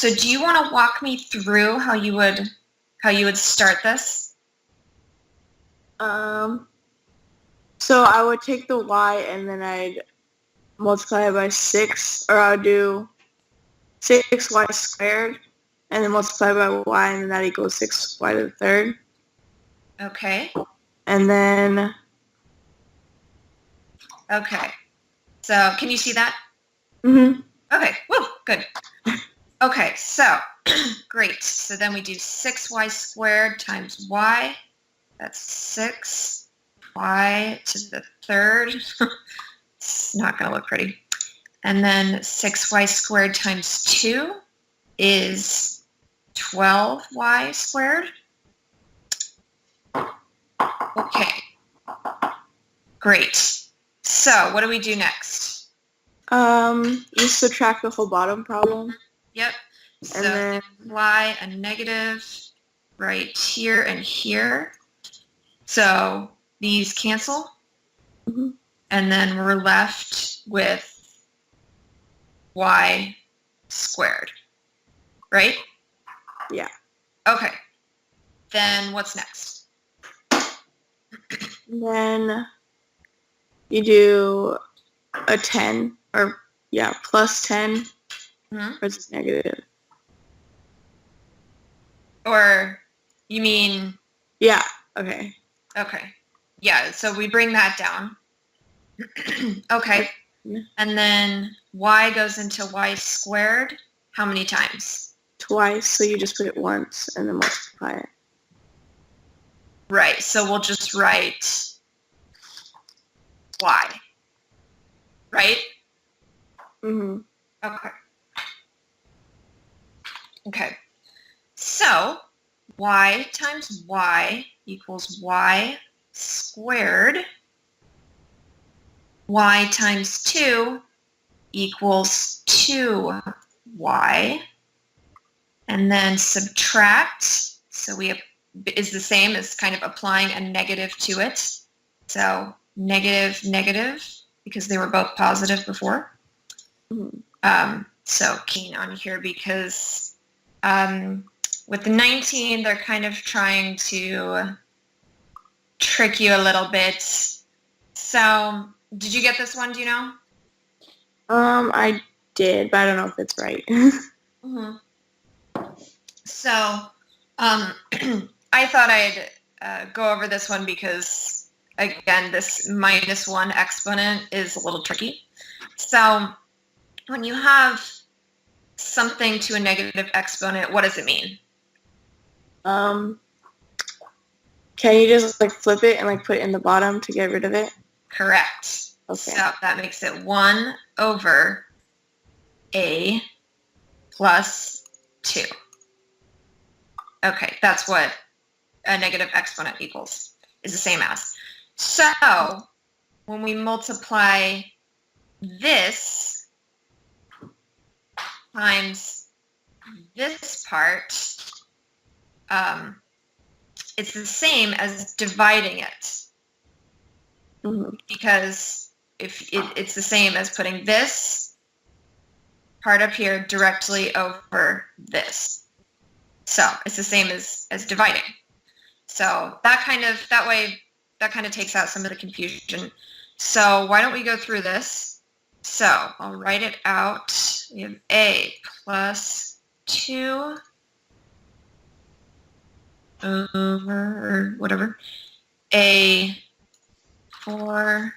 So do you want to walk me through how you would start this? So I would take the y and then I'd multiply it by 6, or I would do 6y squared and then multiply by y, and then that equals 6y to the third. Okay. And then... Okay. So can you see that? Mm-hmm. Okay. Woo, good. Okay, so great. So then we do 6y squared times y. That's 6y to the third. It's not going to look pretty. And then 6y squared times 2 is 12y squared. Okay. Great. So what do we do next? You subtract the whole bottom problem. Yep. So And then apply a negative right here and here. So these cancel. Mm-hmm. And then we're left with y squared, right? Yeah. Okay. Then what's next? And then you do a 10, or plus 10 versus negative. Or you mean... Yeah, okay. Okay. Yeah, so we bring that down. Okay. And then y goes into y squared how many times? Twice, so you just put it once and then multiply it. Right, so we'll just write y, right? Mm-hmm. Okay. Okay. So y times y equals y squared. Y times 2 equals 2y. And then subtract, so is the same as kind of applying a negative to it. So negative, negative, because they were both positive before. Mm-hmm. So keen on here because with the 19, they're kind of trying to trick you a little bit. So did you get this one? Do you know? I did, but I don't know if it's right. Mm-hmm. So I thought I'd go over this one because, again, this -1 exponent is a little tricky. So when you have something to a negative exponent, what does it mean? Can you just flip it and put it in the bottom to get rid of it? Correct. Okay. So that makes it 1 over a plus 2. Okay, that's what a negative exponent equals, is the same as. So when we multiply this times this part, it's the same as dividing it. Mm-hmm. Because if it's the same as putting this part up here directly over this. So it's the same as dividing. So that kind of takes out some of the confusion. So why don't we go through this? So I'll write it out. We have a plus 2 over whatever. A 4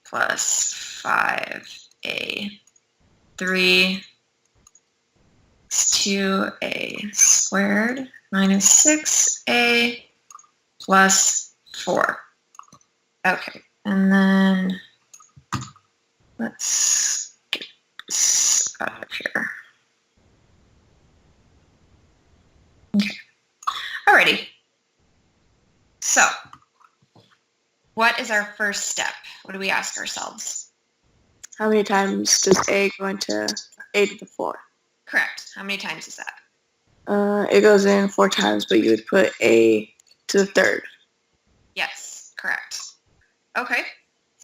plus 5a 3 is 2a squared minus 6a plus 4. Okay, and then let's get this out of here. Okay, alrighty. So, what is our first step? What do we ask ourselves? How many times does a go into a to the 4? Correct. How many times is that? It goes in 4 times, but you would put a to the 3rd. Yes, correct. Okay,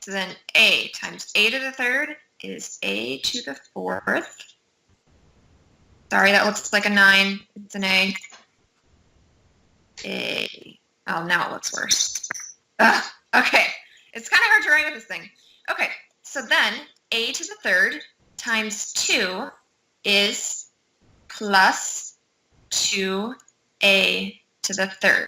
so then a times a to the 3rd is a to the 4th. Sorry, that looks like a 9. It's an A. A. Oh, now it looks worse. Ugh, okay. It's kind of hard to write with this thing. Okay, so then a to the third times 2 is plus 2a to the third.